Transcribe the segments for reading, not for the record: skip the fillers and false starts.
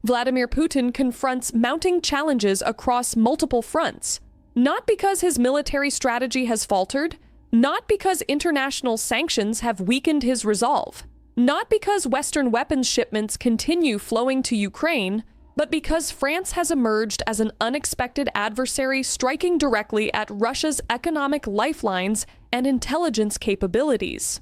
Vladimir Putin confronts mounting challenges across multiple fronts, not because his military strategy has faltered, not because international sanctions have weakened his resolve, not because Western weapons shipments continue flowing to Ukraine, but because France has emerged as an unexpected adversary striking directly at Russia's economic lifelines and intelligence capabilities.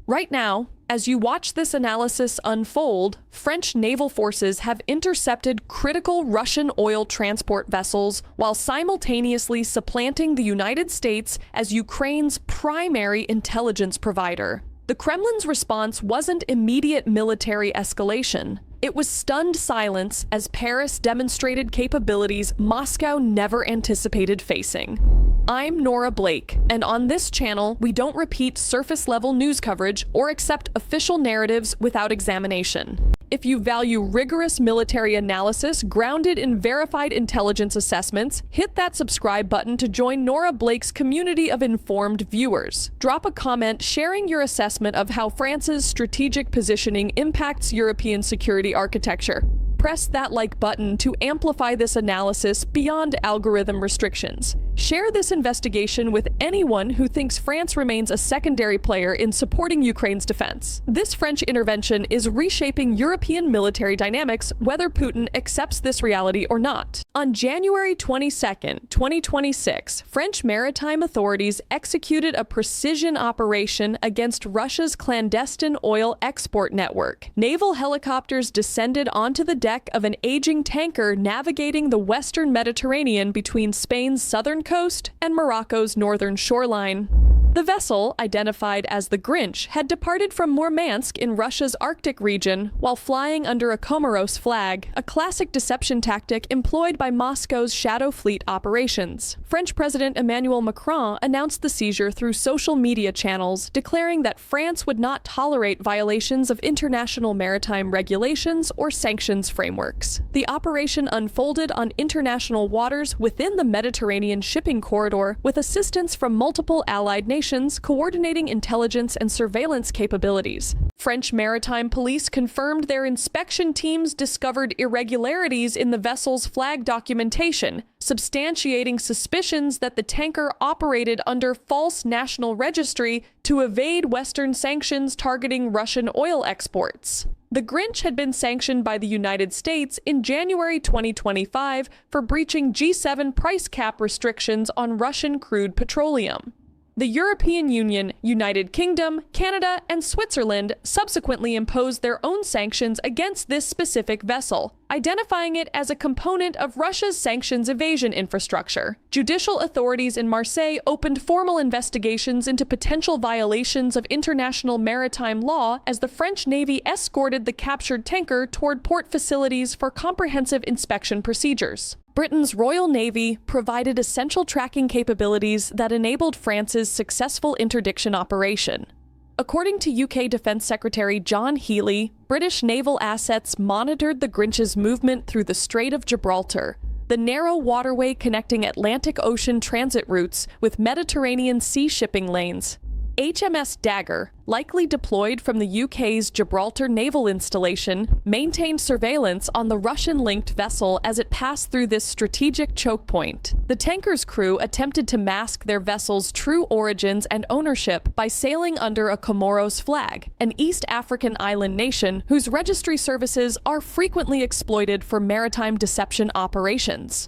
Right now, as you watch this analysis unfold, French naval forces have intercepted critical Russian oil transport vessels while simultaneously supplanting the United States as Ukraine's primary intelligence provider. The Kremlin's response wasn't immediate military escalation. It was stunned silence as Paris demonstrated capabilities Moscow never anticipated facing. I'm Nora Blake, and on this channel, we don't repeat surface-level news coverage or accept official narratives without examination. If you value rigorous military analysis grounded in verified intelligence assessments, hit that subscribe button to join Nora Blake's community of informed viewers. Drop a comment sharing your assessment of how France's strategic positioning impacts European security architecture. Press that like button to amplify this analysis beyond algorithm restrictions. Share this investigation with anyone who thinks France remains a secondary player in supporting Ukraine's defense. This French intervention is reshaping European military dynamics, whether Putin accepts this reality or not. On January 22, 2026, French maritime authorities executed a precision operation against Russia's clandestine oil export network. Naval helicopters descended onto the deck of an aging tanker navigating the western Mediterranean between Spain's southern coast and Morocco's northern shoreline. The vessel, identified as the Grinch, had departed from Murmansk in Russia's Arctic region while flying under a Comoros flag, a classic deception tactic employed by Moscow's shadow fleet operations. French President Emmanuel Macron announced the seizure through social media channels, declaring that France would not tolerate violations of international maritime regulations or sanctions frameworks. The operation unfolded on international waters within the Mediterranean shipping corridor with assistance from multiple allied nations coordinating intelligence and surveillance capabilities. French maritime police confirmed their inspection teams discovered irregularities in the vessel's flag documentation, substantiating suspicions that the tanker operated under false national registry to evade Western sanctions targeting Russian oil exports. The Grinch had been sanctioned by the United States in January 2025 for breaching G7 price cap restrictions on Russian crude petroleum. The European Union, United Kingdom, Canada, and Switzerland subsequently imposed their own sanctions against this specific vessel, identifying it as a component of Russia's sanctions-evasion infrastructure. Judicial authorities in Marseille opened formal investigations into potential violations of international maritime law as the French Navy escorted the captured tanker toward port facilities for comprehensive inspection procedures. Britain's Royal Navy provided essential tracking capabilities that enabled France's successful interdiction operation. According to UK Defence Secretary John Healey, British naval assets monitored the Grinch's movement through the Strait of Gibraltar, the narrow waterway connecting Atlantic Ocean transit routes with Mediterranean sea shipping lanes. HMS Dagger, likely deployed from the UK's Gibraltar naval installation, maintained surveillance on the Russian-linked vessel as it passed through this strategic choke point. The tanker's crew attempted to mask their vessel's true origins and ownership by sailing under a Comoros flag, an East African island nation whose registry services are frequently exploited for maritime deception operations.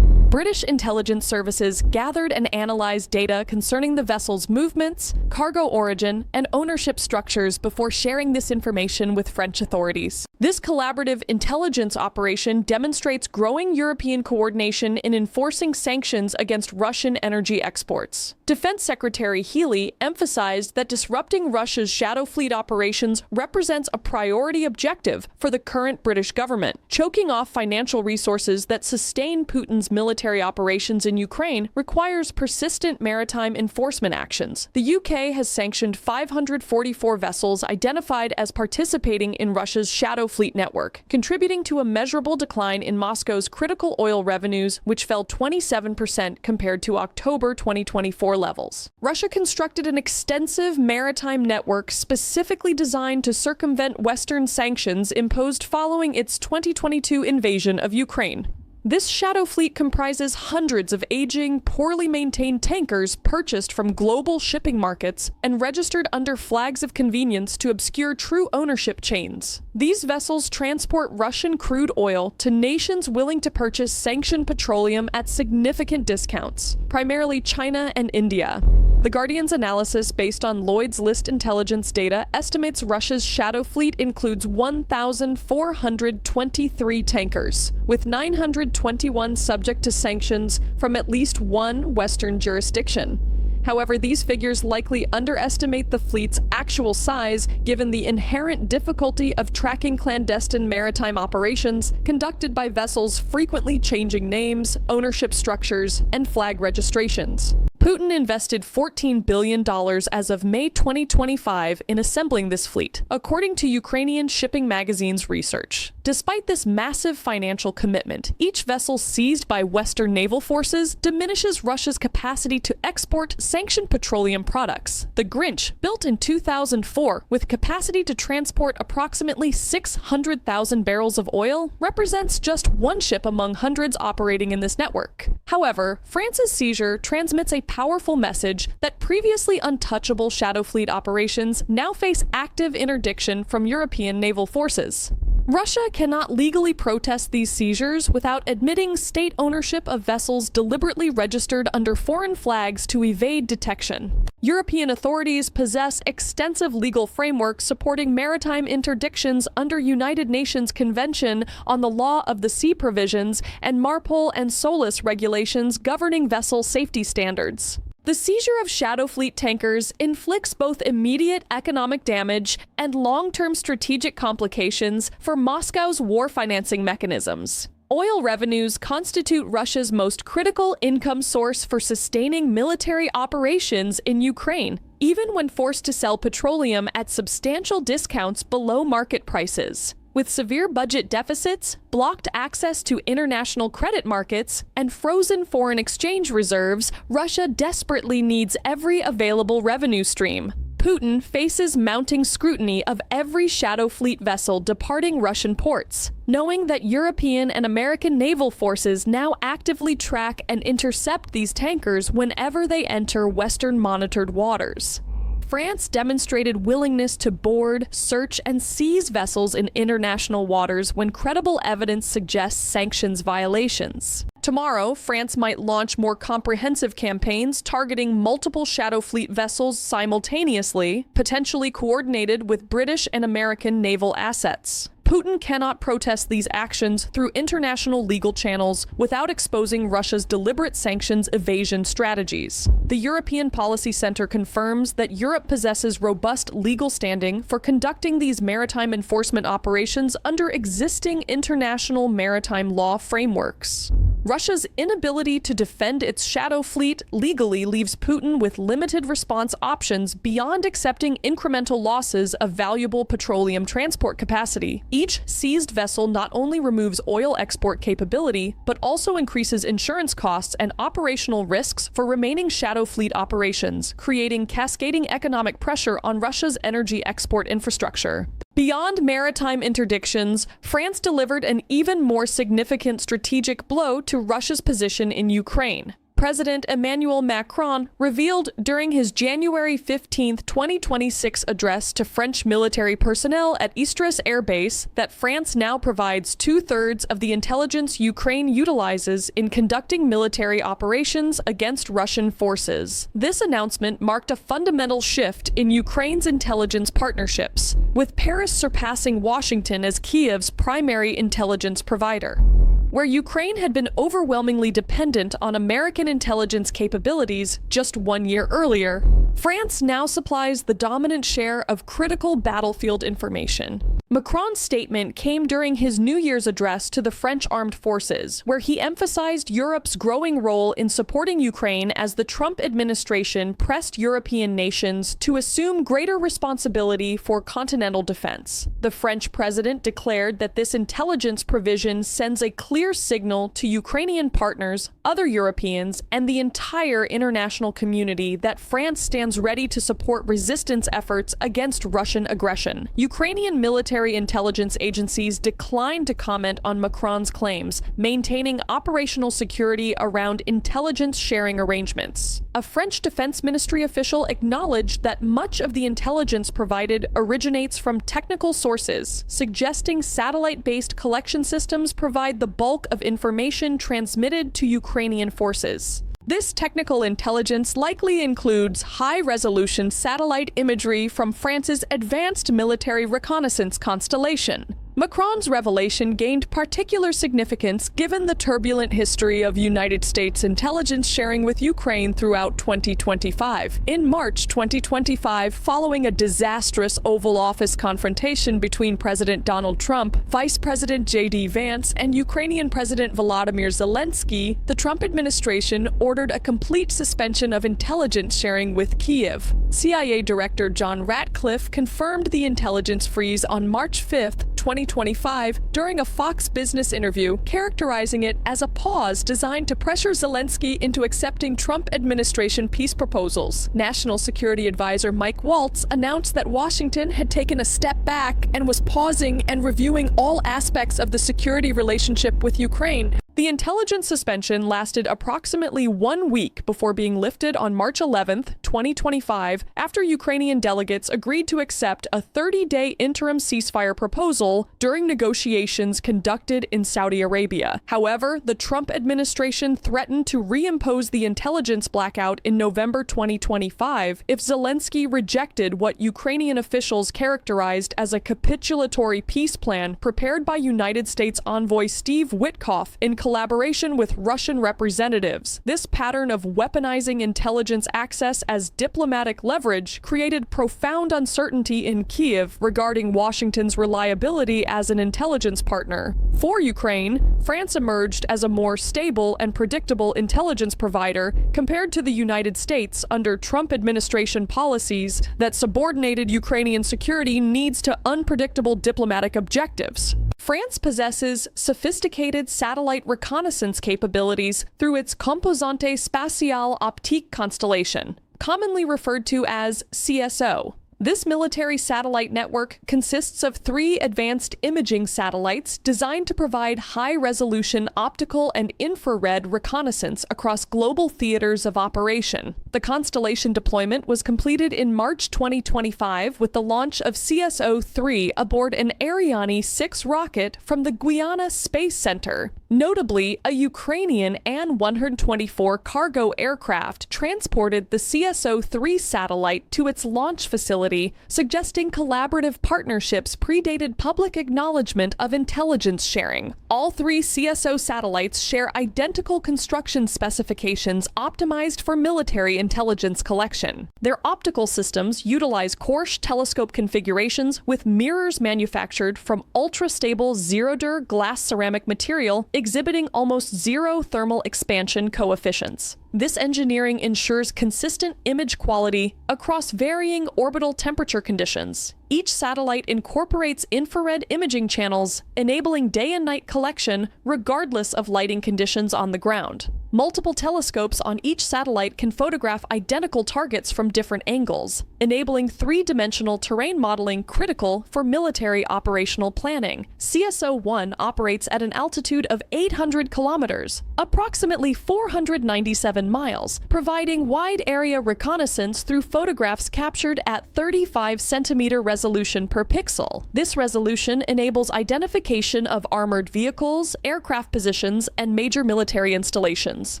British intelligence services gathered and analyzed data concerning the vessel's movements, cargo origin, and ownership structures before sharing this information with French authorities. This collaborative intelligence operation demonstrates growing European coordination in enforcing sanctions against Russian energy exports. Defense Secretary Healey emphasized that disrupting Russia's shadow fleet operations represents a priority objective for the current British government, choking off financial resources that sustain Putin's military military operations in Ukraine requires persistent maritime enforcement actions. The UK has sanctioned 544 vessels identified as participating in Russia's shadow fleet network, contributing to a measurable decline in Moscow's critical oil revenues, which fell 27% compared to October 2024 levels. Russia constructed an extensive maritime network specifically designed to circumvent Western sanctions imposed following its 2022 invasion of Ukraine. This shadow fleet comprises hundreds of aging, poorly maintained tankers purchased from global shipping markets and registered under flags of convenience to obscure true ownership chains. These vessels transport Russian crude oil to nations willing to purchase sanctioned petroleum at significant discounts, primarily China and India. The Guardian's analysis based on Lloyd's List intelligence data estimates Russia's shadow fleet includes 1,423 tankers, with 921 subject to sanctions from at least one Western jurisdiction. However, these figures likely underestimate the fleet's actual size given the inherent difficulty of tracking clandestine maritime operations conducted by vessels frequently changing names, ownership structures, and flag registrations. Putin invested $14 billion as of May 2025 in assembling this fleet, according to Ukrainian shipping magazine's research. Despite this massive financial commitment, each vessel seized by Western naval forces diminishes Russia's capacity to export sanctioned petroleum products. The Grinch, built in 2004 with capacity to transport approximately 600,000 barrels of oil, represents just one ship among hundreds operating in this network. However, France's Seizure transmits a powerful message that previously untouchable shadow fleet operations now face active interdiction from European naval forces. Russia cannot legally protest these seizures without admitting state ownership of vessels deliberately registered under foreign flags to evade detection. European authorities possess extensive legal frameworks supporting maritime interdictions under United Nations Convention on the Law of the Sea provisions and MARPOL and SOLAS regulations governing vessel safety standards. The seizure of shadow fleet tankers inflicts both immediate economic damage and long-term strategic complications for Moscow's war financing mechanisms. Oil revenues constitute Russia's most critical income source for sustaining military operations in Ukraine, even when forced to sell petroleum at substantial discounts below market prices. With severe budget deficits, blocked access to international credit markets, and frozen foreign exchange reserves, Russia desperately needs every available revenue stream. Putin faces mounting scrutiny of every shadow fleet vessel departing Russian ports, knowing that European and American naval forces now actively track and intercept these tankers whenever they enter Western-monitored waters. France demonstrated willingness to board, search, and seize vessels in international waters when credible evidence suggests sanctions violations. Tomorrow, France might launch more comprehensive campaigns targeting multiple shadow fleet vessels simultaneously, potentially coordinated with British and American naval assets. Putin cannot protest these actions through international legal channels without exposing Russia's deliberate sanctions evasion strategies. The European Policy Center confirms that Europe possesses robust legal standing for conducting these maritime enforcement operations under existing international maritime law frameworks. Russia's inability to defend its shadow fleet legally leaves Putin with limited response options beyond accepting incremental losses of valuable petroleum transport capacity. Each seized vessel not only removes oil export capability, but also increases insurance costs and operational risks for remaining shadow fleet operations, creating cascading economic pressure on Russia's energy export infrastructure. Beyond maritime interdictions, France delivered an even more significant strategic blow to Russia's position in Ukraine. President Emmanuel Macron revealed during his January 15, 2026 address to French military personnel at Istres Air Base that France now provides 2/3 of the intelligence Ukraine utilizes in conducting military operations against Russian forces. This announcement marked a fundamental shift in Ukraine's intelligence partnerships, with Paris surpassing Washington as Kyiv's primary intelligence provider. Where Ukraine had been overwhelmingly dependent on American intelligence capabilities just 1 year earlier, France now supplies the dominant share of critical battlefield information. Macron's statement came during his New Year's address to the French armed forces, where he emphasized Europe's growing role in supporting Ukraine as the Trump administration pressed European nations to assume greater responsibility for continental defense. The French president declared that this intelligence provision sends a clear signal to Ukrainian partners, other Europeans, and the entire international community that France stands ready to support resistance efforts against Russian aggression. Ukrainian military intelligence agencies declined to comment on Macron's claims, maintaining operational security around intelligence sharing arrangements. A French Defense Ministry official acknowledged that much of the intelligence provided originates from technical sources, suggesting satellite-based collection systems provide the bulk of information transmitted to Ukrainian forces. This technical intelligence likely includes high-resolution satellite imagery from France's advanced military reconnaissance Constellation. Macron's revelation gained particular significance given the turbulent history of United States intelligence sharing with Ukraine throughout 2025. In March 2025, following a disastrous Oval Office confrontation between President Donald Trump, Vice President J.D. Vance, and Ukrainian President Volodymyr Zelensky, the Trump administration ordered a complete suspension of intelligence sharing with Kyiv. CIA Director John Ratcliffe confirmed the intelligence freeze on March 5, 2025, during a Fox Business interview, characterizing it as a pause designed to pressure Zelensky into accepting Trump administration peace proposals. National Security Advisor Mike Waltz announced that Washington had taken a step back and was pausing and reviewing all aspects of the security relationship with Ukraine. The intelligence suspension lasted approximately 1 week before being lifted on March 11, 2025, after Ukrainian delegates agreed to accept a 30-day interim ceasefire proposal during negotiations conducted in Saudi Arabia. However, the Trump administration threatened to reimpose the intelligence blackout in November 2025 if Zelensky rejected what Ukrainian officials characterized as a capitulatory peace plan prepared by United States envoy Steve Witkoff in collaboration with Russian representatives. This pattern of weaponizing intelligence access as diplomatic leverage created profound uncertainty in Kyiv regarding Washington's reliability as an intelligence partner. For Ukraine, France emerged as a more stable and predictable intelligence provider compared to the United States under Trump administration policies that subordinated Ukrainian security needs to unpredictable diplomatic objectives. France possesses sophisticated satellite reconnaissance capabilities through its Composante Spatiale Optique constellation, commonly referred to as CSO. This military satellite network consists of 3 advanced imaging satellites designed to provide high-resolution optical and infrared reconnaissance across global theaters of operation. The constellation deployment was completed in March 2025 with the launch of CSO-3 aboard an Ariane 6 rocket from the Guyana Space Center. Notably, a Ukrainian An-124 cargo aircraft transported the CSO-3 satellite to its launch facility, suggesting collaborative partnerships predated public acknowledgement of intelligence sharing. All 3 CSO satellites share identical construction specifications optimized for military intelligence collection. Their optical systems utilize Korsh telescope configurations with mirrors manufactured from ultra-stable zero-dur glass ceramic material exhibiting almost zero thermal expansion coefficients. This engineering ensures consistent image quality across varying orbital temperature conditions. Each satellite incorporates infrared imaging channels, enabling day and night collection regardless of lighting conditions on the ground. Multiple telescopes on each satellite can photograph identical targets from different angles, enabling 3-dimensional terrain modeling critical for military operational planning. CSO-1 operates at an altitude of 800 kilometers, approximately 497 miles, providing wide-area reconnaissance through photographs captured at 35-centimeter resolution per pixel. This resolution enables identification of armored vehicles, aircraft positions, and major military installations.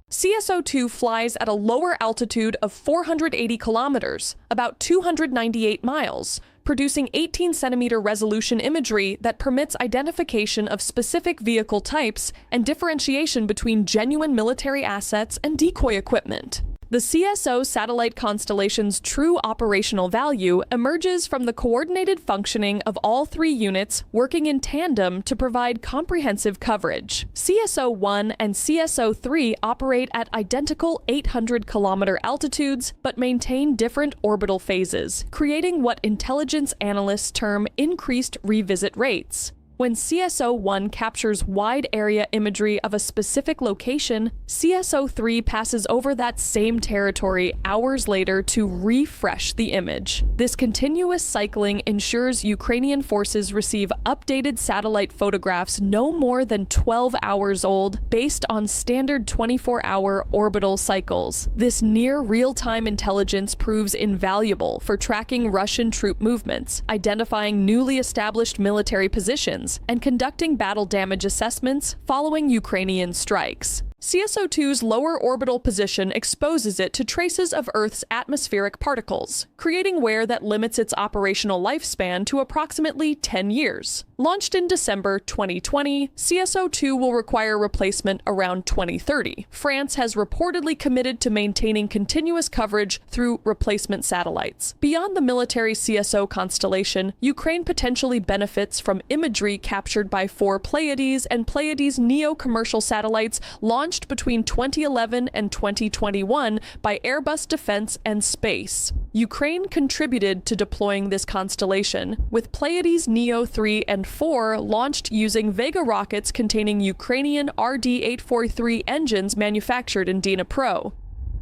CSO-2 flies at a lower altitude of 480 kilometers, about 298 miles, producing 18-centimeter resolution imagery that permits identification of specific vehicle types and differentiation between genuine military assets and decoy equipment. The CSO satellite constellation's true operational value emerges from the coordinated functioning of all three units working in tandem to provide comprehensive coverage. CSO-1 and CSO-3 operate at identical 800-kilometer altitudes but maintain different orbital phases, creating what intelligence analysts term increased revisit rates. When CSO-1 captures wide-area imagery of a specific location, CSO-3 passes over that same territory hours later to refresh the image. This continuous cycling ensures Ukrainian forces receive updated satellite photographs no more than 12 hours old, based on standard 24-hour orbital cycles. This near-real-time intelligence proves invaluable for tracking Russian troop movements, identifying newly established military positions, and conducting battle damage assessments following Ukrainian strikes. CSO-2's lower orbital position exposes it to traces of Earth's atmospheric particles, creating wear that limits its operational lifespan to approximately 10 years. Launched in December 2020, CSO-2 will require replacement around 2030. France has reportedly committed to maintaining continuous coverage through replacement satellites. Beyond the military CSO constellation, Ukraine potentially benefits from imagery captured by 4 Pleiades and Pleiades NEO commercial satellites launched between 2011 and 2021 by Airbus Defence and Space. Ukraine contributed to deploying this constellation, with Pleiades NEO 3 and 4 launched using Vega rockets containing Ukrainian RD-843 engines manufactured in Dnipro.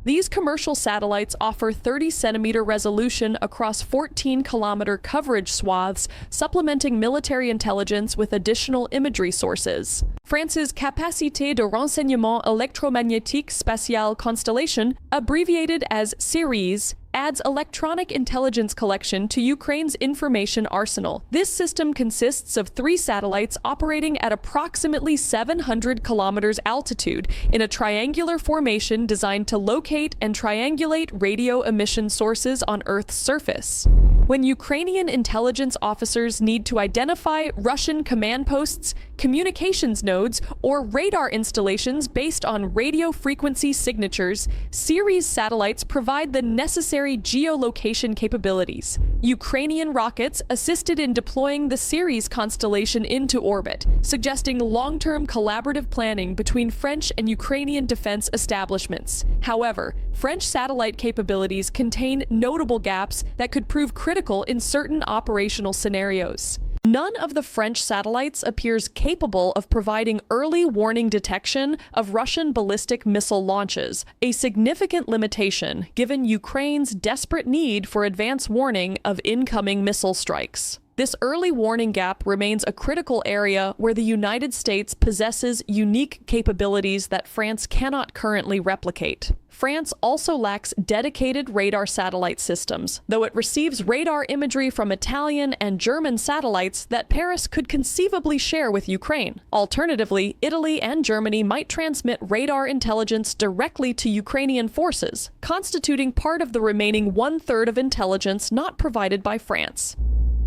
These commercial satellites offer 30-centimeter resolution across 14-kilometer coverage swaths, supplementing military intelligence with additional imagery sources. France's Capacité de Renseignement Électromagnétique Spatiale Constellation, abbreviated as CERES, adds electronic intelligence collection to Ukraine's information arsenal. This system consists of 3 satellites operating at approximately 700 kilometers altitude in a triangular formation designed to locate and triangulate radio emission sources on Earth's surface. When Ukrainian intelligence officers need to identify Russian command posts, communications nodes, or radar installations based on radio frequency signatures, CERES satellites provide the necessary geolocation capabilities. Ukrainian rockets assisted in deploying the CERES constellation into orbit, suggesting long-term collaborative planning between French and Ukrainian defense establishments. However, French satellite capabilities contain notable gaps that could prove critical in certain operational scenarios. None of the French satellites appears capable of providing early warning detection of Russian ballistic missile launches, a significant limitation given Ukraine's desperate need for advance warning of incoming missile strikes. This early warning gap remains a critical area where the United States possesses unique capabilities that France cannot currently replicate. France also lacks dedicated radar satellite systems, though it receives radar imagery from Italian and German satellites that Paris could conceivably share with Ukraine. Alternatively, Italy and Germany might transmit radar intelligence directly to Ukrainian forces, constituting part of the remaining one-third of intelligence not provided by France.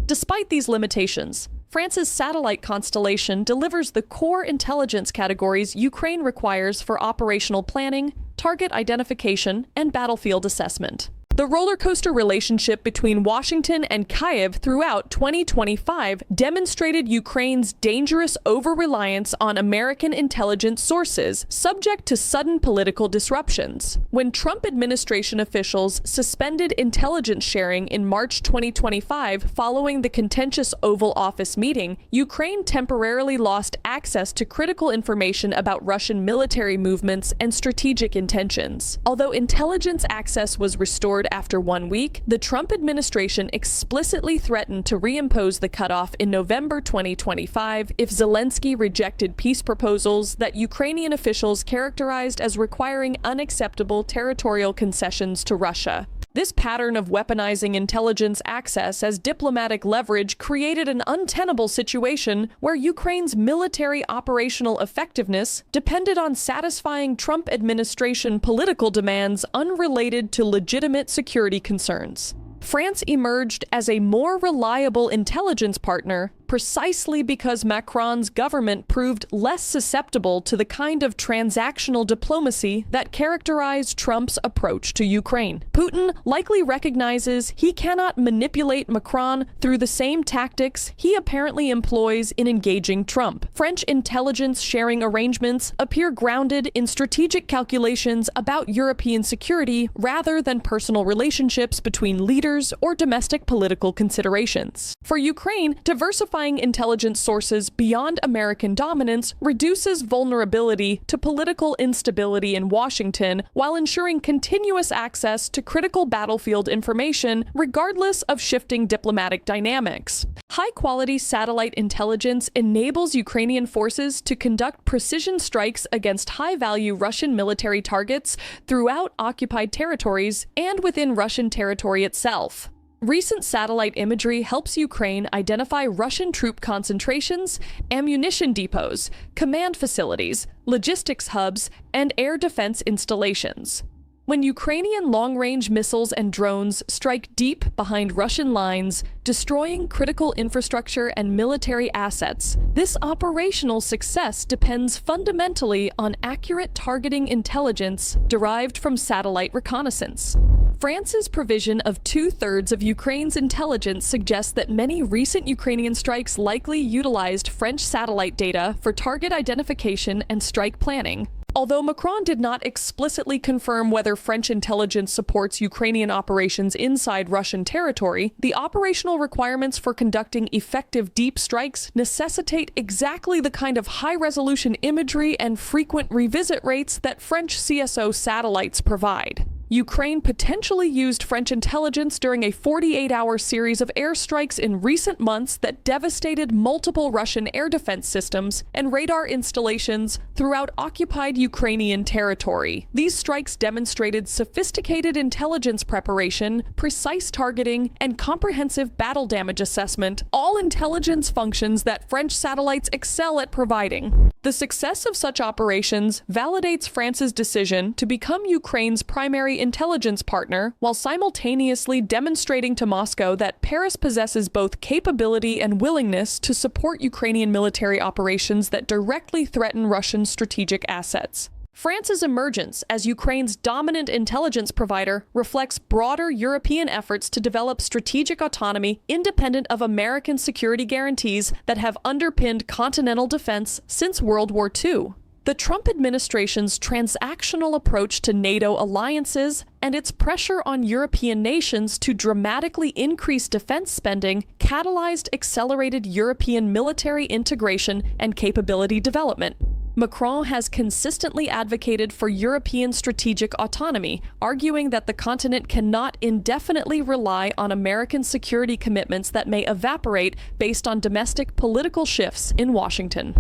Despite these limitations, France's satellite constellation delivers the core intelligence categories Ukraine requires for operational planning, target identification, and battlefield assessment. The roller coaster relationship between Washington and Kyiv throughout 2025 demonstrated Ukraine's dangerous over-reliance on American intelligence sources, subject to sudden political disruptions. When Trump administration officials suspended intelligence sharing in March 2025 following the contentious Oval Office meeting, Ukraine temporarily lost access to critical information about Russian military movements and strategic intentions. Although intelligence access was restored after 1 week, the Trump administration explicitly threatened to reimpose the cutoff in November 2025 if Zelensky rejected peace proposals that Ukrainian officials characterized as requiring unacceptable territorial concessions to Russia. This pattern of weaponizing intelligence access as diplomatic leverage created an untenable situation where Ukraine's military operational effectiveness depended on satisfying Trump administration political demands unrelated to legitimate security concerns. France emerged as a more reliable intelligence partner, precisely because Macron's government proved less susceptible to the kind of transactional diplomacy that characterized Trump's approach to Ukraine. Putin likely recognizes he cannot manipulate Macron through the same tactics he apparently employs in engaging Trump. French intelligence sharing arrangements appear grounded in strategic calculations about European security rather than personal relationships between leaders or domestic political considerations. For Ukraine, diversifying intelligence sources beyond American dominance reduces vulnerability to political instability in Washington while ensuring continuous access to critical battlefield information regardless of shifting diplomatic dynamics. High-quality satellite intelligence enables Ukrainian forces to conduct precision strikes against high-value Russian military targets throughout occupied territories and within Russian territory itself. Recent satellite imagery helps Ukraine identify Russian troop concentrations, ammunition depots, command facilities, logistics hubs, and air defense installations. When Ukrainian long-range missiles and drones strike deep behind Russian lines, destroying critical infrastructure and military assets, this operational success depends fundamentally on accurate targeting intelligence derived from satellite reconnaissance. France's provision of 2/3 of Ukraine's intelligence suggests that many recent Ukrainian strikes likely utilized French satellite data for target identification and strike planning. Although Macron did not explicitly confirm whether French intelligence supports Ukrainian operations inside Russian territory, the operational requirements for conducting effective deep strikes necessitate exactly the kind of high-resolution imagery and frequent revisit rates that French CSO satellites provide. Ukraine potentially used French intelligence during a 48-hour series of airstrikes in recent months that devastated multiple Russian air defense systems and radar installations throughout occupied Ukrainian territory. These strikes demonstrated sophisticated intelligence preparation, precise targeting, and comprehensive battle damage assessment, all intelligence functions that French satellites excel at providing. The success of such operations validates France's decision to become Ukraine's primary intelligence partner, while simultaneously demonstrating to Moscow that Paris possesses both capability and willingness to support Ukrainian military operations that directly threaten Russian strategic assets. France's emergence as Ukraine's dominant intelligence provider reflects broader European efforts to develop strategic autonomy independent of American security guarantees that have underpinned continental defense since World War II. The Trump administration's transactional approach to NATO alliances and its pressure on European nations to dramatically increase defense spending catalyzed accelerated European military integration and capability development. Macron has consistently advocated for European strategic autonomy, arguing that the continent cannot indefinitely rely on American security commitments that may evaporate based on domestic political shifts in Washington.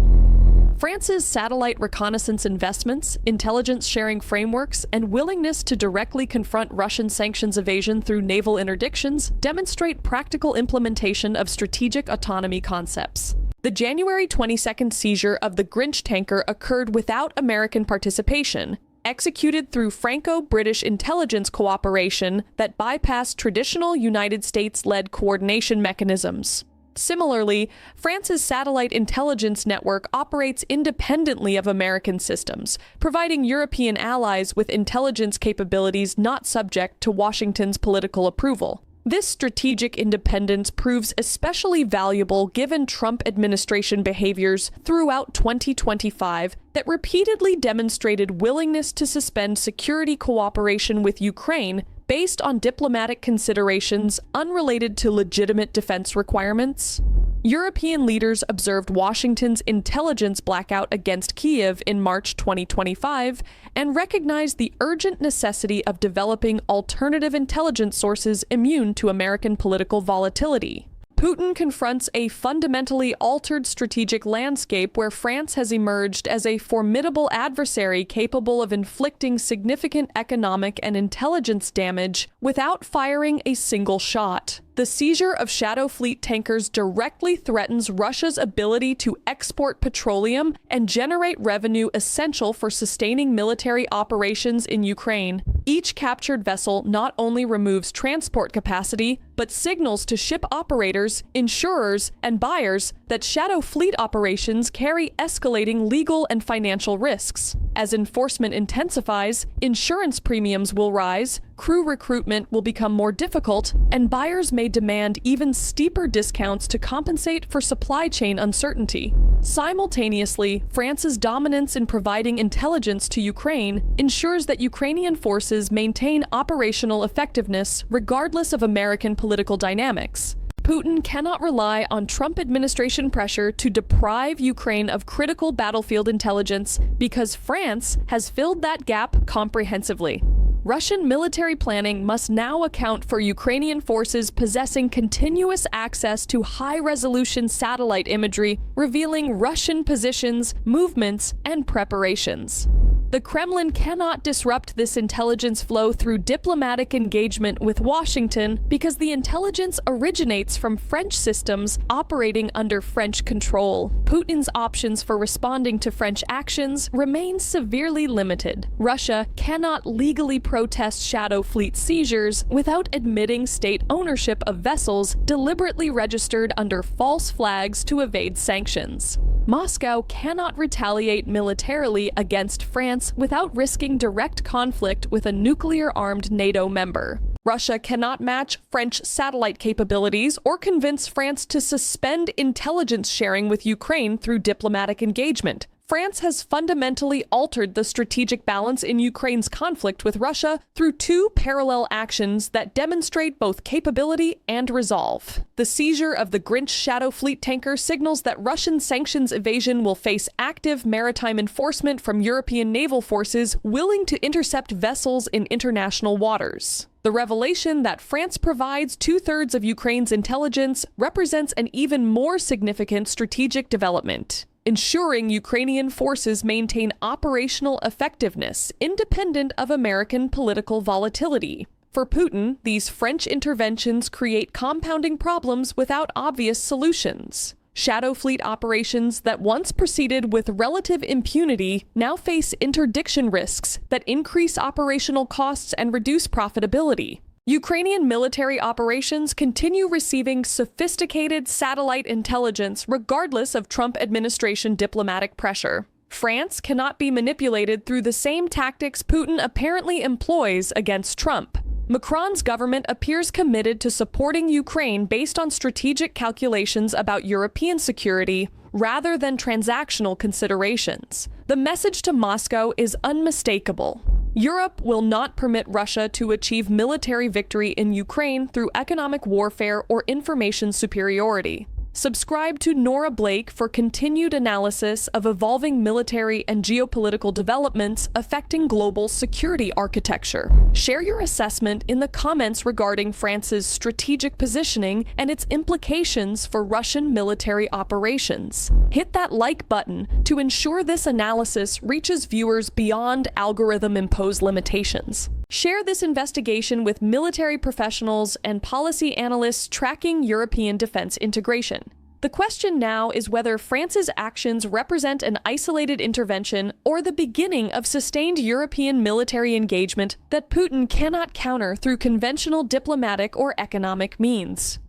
France's satellite reconnaissance investments, intelligence sharing frameworks, and willingness to directly confront Russian sanctions evasion through naval interdictions demonstrate practical implementation of strategic autonomy concepts. The January 22nd seizure of the Grinch tanker occurred without American participation, executed through Franco-British intelligence cooperation that bypassed traditional United States-led coordination mechanisms. Similarly, France's satellite intelligence network operates independently of American systems, providing European allies with intelligence capabilities not subject to Washington's political approval. This strategic independence proves especially valuable given Trump administration behaviors throughout 2025 that repeatedly demonstrated willingness to suspend security cooperation with Ukraine based on diplomatic considerations unrelated to legitimate defense requirements. European leaders observed Washington's intelligence blackout against Kyiv in March 2025 and recognized the urgent necessity of developing alternative intelligence sources immune to American political volatility. Putin confronts a fundamentally altered strategic landscape where France has emerged as a formidable adversary capable of inflicting significant economic and intelligence damage without firing a single shot. The seizure of Shadow Fleet tankers directly threatens Russia's ability to export petroleum and generate revenue essential for sustaining military operations in Ukraine. Each captured vessel not only removes transport capacity, but signals to ship operators, insurers, and buyers that Shadow Fleet operations carry escalating legal and financial risks. As enforcement intensifies, insurance premiums will rise, crew recruitment will become more difficult, and buyers may demand even steeper discounts to compensate for supply chain uncertainty. Simultaneously, France's dominance in providing intelligence to Ukraine ensures that Ukrainian forces maintain operational effectiveness regardless of American political dynamics. Putin cannot rely on Trump administration pressure to deprive Ukraine of critical battlefield intelligence because France has filled that gap comprehensively. Russian military planning must now account for Ukrainian forces possessing continuous access to high-resolution satellite imagery, revealing Russian positions, movements, and preparations. The Kremlin cannot disrupt this intelligence flow through diplomatic engagement with Washington because the intelligence originates from French systems operating under French control. Putin's options for responding to French actions remain severely limited. Russia cannot legally protest Shadow Fleet seizures without admitting state ownership of vessels deliberately registered under false flags to evade sanctions. Moscow cannot retaliate militarily against France without risking direct conflict with a nuclear-armed NATO member. Russia cannot match French satellite capabilities or convince France to suspend intelligence sharing with Ukraine through diplomatic engagement. France has fundamentally altered the strategic balance in Ukraine's conflict with Russia through two parallel actions that demonstrate both capability and resolve. The seizure of the Grinch Shadow Fleet tanker signals that Russian sanctions evasion will face active maritime enforcement from European naval forces willing to intercept vessels in international waters. The revelation that France provides two-thirds of Ukraine's intelligence represents an even more significant strategic development, ensuring Ukrainian forces maintain operational effectiveness independent of American political volatility. For Putin, these French interventions create compounding problems without obvious solutions. Shadow Fleet operations that once proceeded with relative impunity now face interdiction risks that increase operational costs and reduce profitability. Ukrainian military operations continue receiving sophisticated satellite intelligence regardless of Trump administration diplomatic pressure. France cannot be manipulated through the same tactics Putin apparently employs against Trump. Macron's government appears committed to supporting Ukraine based on strategic calculations about European security rather than transactional considerations. The message to Moscow is unmistakable. Europe will not permit Russia to achieve military victory in Ukraine through economic warfare or information superiority. Subscribe to Nora Blake for continued analysis of evolving military and geopolitical developments affecting global security architecture. Share your assessment in the comments regarding France's strategic positioning and its implications for Russian military operations. Hit that like button to ensure this analysis reaches viewers beyond algorithm-imposed limitations. Share this investigation with military professionals and policy analysts tracking European defense integration. The question now is whether France's actions represent an isolated intervention or the beginning of sustained European military engagement that Putin cannot counter through conventional diplomatic or economic means.